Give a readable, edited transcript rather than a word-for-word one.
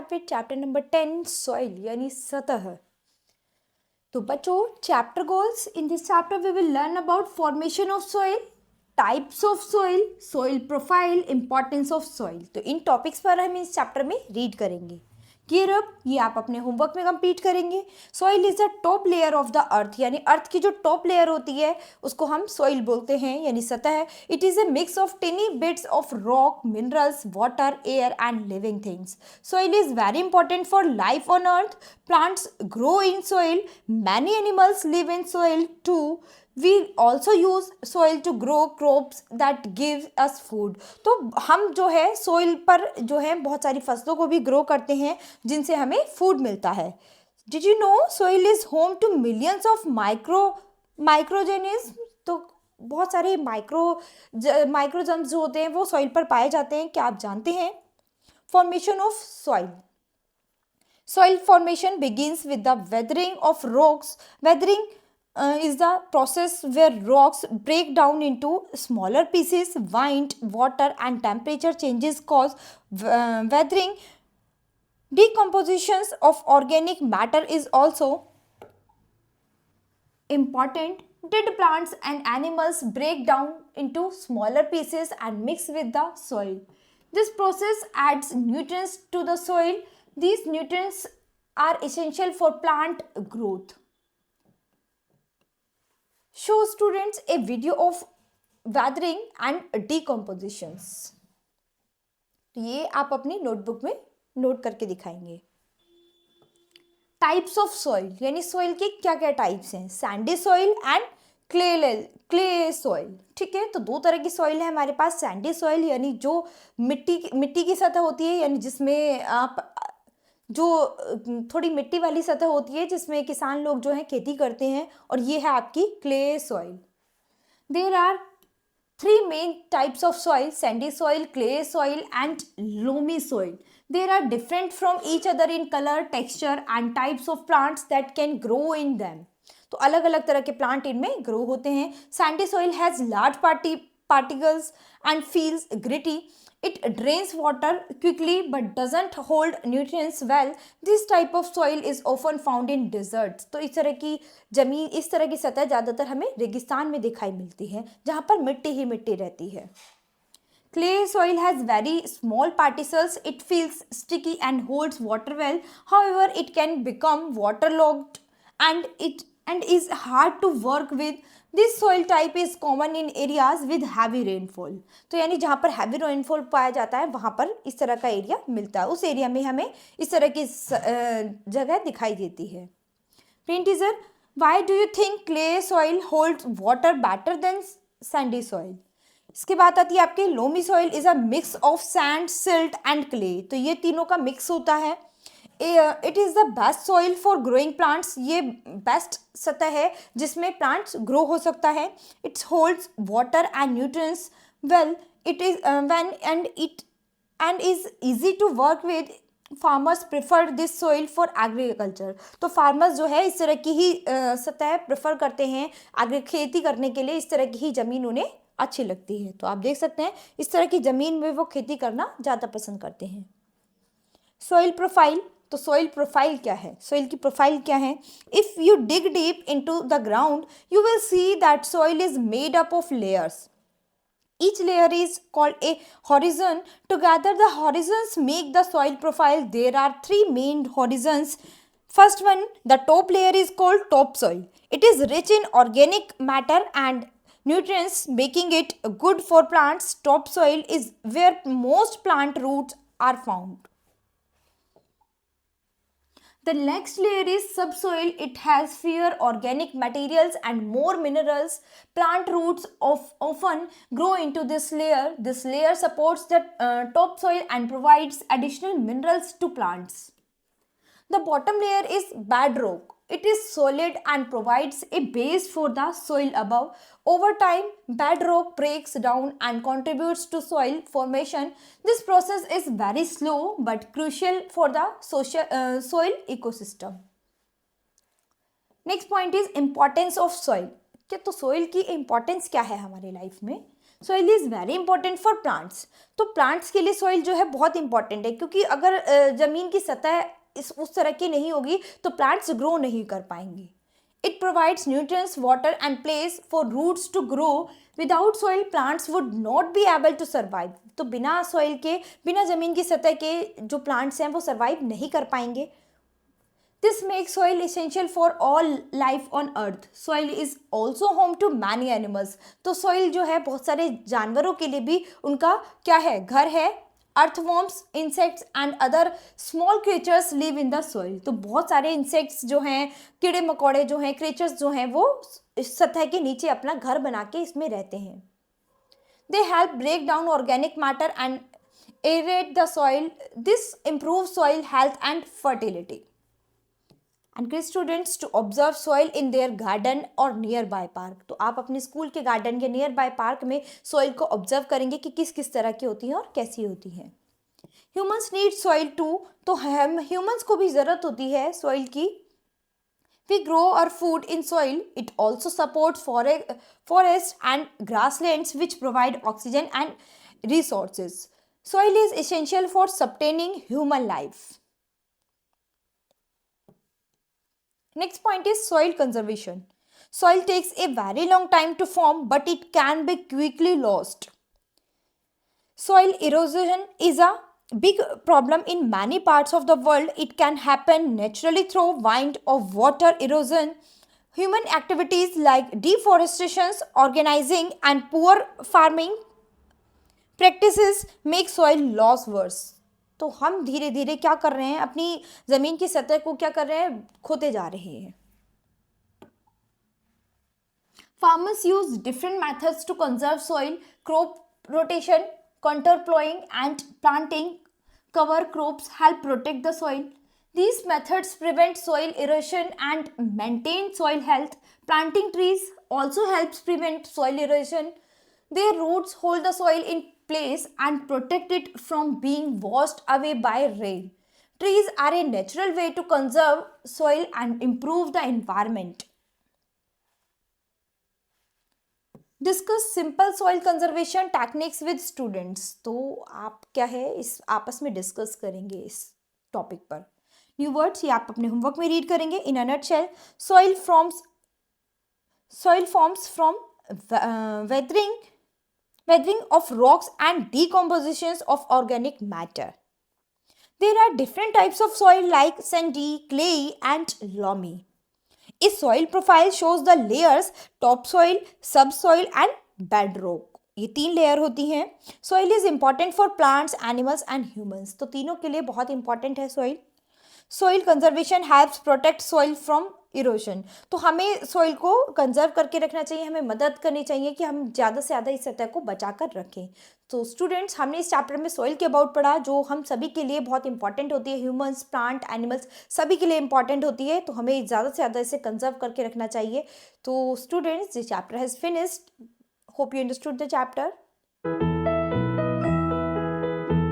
Start with chapter number 10 soil यानी सतह। तो बच्चों chapter goals, in this chapter we will learn about formation of soil, types of soil, soil profile, importance of soil. तो इन topics पर हम इस चैप्टर में रीड करेंगे। क्लियर अप, ये आप अपने होमवर्क में कंप्लीट करेंगे। Soil is the top layer of the earth, यानी अर्थ की जो टॉप लेयर होती है उसको हम सॉइल बोलते हैं यानी सतह। It is a mix of tiny bits of rock, minerals, water, air and living things. Soil is very important for life on earth. Plants grow in soil, many animals live in soil too. We also use soil to grow crops that give us food। तो हम जो है soil पर जो है बहुत सारी फसलों को भी ग्रो करते हैं जिनसे हमें फूड मिलता है। Did you know soil is home to millions of microorganisms? तो बहुत सारे माइक्रोजम्स जो होते हैं वो सॉइल पर पाए जाते हैं, क्या आप जानते हैं? Formation of soil. Soil formation begins with the weathering of rocks. Weathering is the process where rocks break down into smaller pieces. Wind, water and temperature changes cause weathering. Decompositions of organic matter is also important. Dead plants and animals break down into smaller pieces and mix with the soil. This process adds nutrients to the soil. These nutrients are essential for plant growth. Show students a video of weathering and decompositions। तो ये आप अपनी notebook में note करके दिखाएंगे। Types of soil यानी soil के क्या क्या टाइप्स हैं? Sandy soil and clay soil. ठीक है, तो दो तरह की सॉइल है हमारे पास। सैंडी सॉइल यानी जो मिट्टी की सतह होती है, यानी जिसमें आप जो थोड़ी मिट्टी वाली सतह होती है जिसमें किसान लोग जो है खेती करते हैं, और ये है आपकी clay soil. There are 3 main types of soil: sandy soil, clay soil and loamy soil. There are different from each other in colour, texture and types of plants that can grow in them. तो अलग अलग तरह के plant इनमें grow होते हैं। Sandy soil has large particles and feels gritty. It drains water quickly but doesn't hold nutrients well. This type of soil is often found in deserts। तो इस तरह की जमीन, इस तरह की सतह ज़्यादातर हमें रेगिस्तान में दिखाई मिलती है जहाँ पर मिट्टी ही मिट्टी रहती है। Clay soil has very small particles. It feels sticky and holds water well. However, it can become waterlogged and is hard to work with. This soil type is common in areas with heavy rainfall। तो यानी जहाँ पर heavy rainfall पाया जाता है वहाँ पर इस तरह का एरिया मिलता है, उस एरिया में हमें इस तरह की जगह दिखाई देती है। Print teacher, why do you think clay soil holds water better than sandy soil? इसके बाद आती है आपके loamy soil is a mix of sand, silt and clay. तो ये तीनों का मिक्स होता है। It is the best soil for growing plants. ये बेस्ट सतह है जिसमें प्लांट्स ग्रो हो सकता है। It's holds water and nutrients well. It is when and is easy to work with. Farmers prefer this soil for agriculture. तो farmers जो है इस तरह की ही सतह प्रेफर करते हैं खेती करने के लिए। इस तरह की ही ज़मीन उन्हें अच्छी लगती है। तो आप देख सकते हैं इस तरह की ज़मीन में वो खेती करना ज़्यादा पसंद करते हैं। Soil profile. तो सॉइल प्रोफाइल क्या है? सॉइल की प्रोफाइल क्या है? If you dig deep into the ground you will see that soil is made up of layers. Each layer is called a horizon. Together the horizons make the soil profile. There are 3 main horizons. First one, the top layer is called topsoil. It is rich in organic matter and nutrients, making it good for plants. Topsoil is where most plant roots are found. The next layer is subsoil. It has fewer organic materials and more minerals. Plant roots often grow into this layer. This layer supports the topsoil and provides additional minerals to plants. The bottom layer is bedrock. It is solid and provides a base for the soil above. Over time, bedrock breaks down and contributes to soil formation. This process is very slow but crucial for the soil ecosystem. Next point is importance of soil। क्या तो soil की importance क्या है हमारे life में? Soil is very important for plants. तो plants के लिए सॉइल जो है बहुत इंपॉर्टेंट है, क्योंकि अगर ज़मीन की सतह उस तरह की नहीं होगी तो प्लांट्स ग्रो नहीं कर पाएंगे। It provides nutrients, water and place for roots to grow. Without soil plants would not be able to survive. तो बिना सॉइल के, बिना ज़मीन की सतह के जो प्लांट्स हैं वो सर्वाइव नहीं कर पाएंगे। This makes soil essential for all life on earth. Soil is also home to many animals. तो soil जो है बहुत सारे जानवरों के लिए भी उनका क्या है, घर है। Earthworms, insects and other small creatures live in the soil. तो बहुत सारे insects जो हैं, कीड़े मकोड़े जो हैं, creatures जो हैं, वो इस सतह के नीचे अपना घर बना के इसमें रहते हैं। They help break down organic matter and aerate the soil. This improves soil health and fertility. Encourage students to observe soil in their garden और नियर बाय पार्क। तो आप अपने स्कूल के गार्डन या नियर बाय पार्क में soil को observe करेंगे कि किस किस तरह की होती है और कैसी होती है। Humans need soil too. तो हम ह्यूमंस को भी ज़रूरत होती है सॉइल की। We grow our food in soil. It also supports forests and grasslands which provide oxygen and resources. Soil is essential for sustaining human life. Next point is soil conservation. Soil takes a very long time to form, but it can be quickly lost. Soil erosion is a big problem in many parts of the world. It can happen naturally through wind or water erosion. Human activities like deforestation, organizing, and poor farming practices make soil loss worse. तो हम धीरे धीरे क्या कर रहे हैं, अपनी ज़मीन की सतह को क्या कर रहे हैं, खोते जा रहे हैं। Farmers use different methods to conserve soil. Crop rotation, contour plowing and planting cover crops help protect the soil. These methods prevent soil erosion and maintain soil health. Planting trees also helps prevent soil erosion. Their roots hold the soil in place and protect it from being washed away by rain. Trees are a natural way to conserve soil and improve the environment. Discuss simple soil conservation techniques with students. तो आप क्या है इस आपस में discuss करेंगे इस topic पर। न्यू वर्ड्स ये आप अपने होमवर्क में रीड करेंगे। In a nutshell, soil forms from weathering of rocks and decompositions of organic matter. There are different types of soil like sandy, clayey and loamy. A soil profile shows the layers topsoil, subsoil and bedrock. ये 3 layer होती हैं। Soil is important for plants, animals and humans. तो तीनों के लिए बहुत important है soil. Soil conservation helps protect soil from erosion. तो हमें सॉइल को कंजर्व करके रखना चाहिए, हमें मदद करनी चाहिए कि हम ज़्यादा से ज़्यादा इस सतह को बचा कर रखें। तो स्टूडेंट्स, हमने इस चैप्टर में सॉइल के अबाउट पढ़ा, जो हम सभी के लिए बहुत इंपॉर्टेंट होती है। ह्यूमंस, प्लांट, एनिमल्स सभी के लिए इंपॉर्टेंट होती है, तो हमें ज़्यादा से ज़्यादा इसे कंजर्व करके रखना चाहिए। तो students, this chapter has finished. Hope you understood the chapter.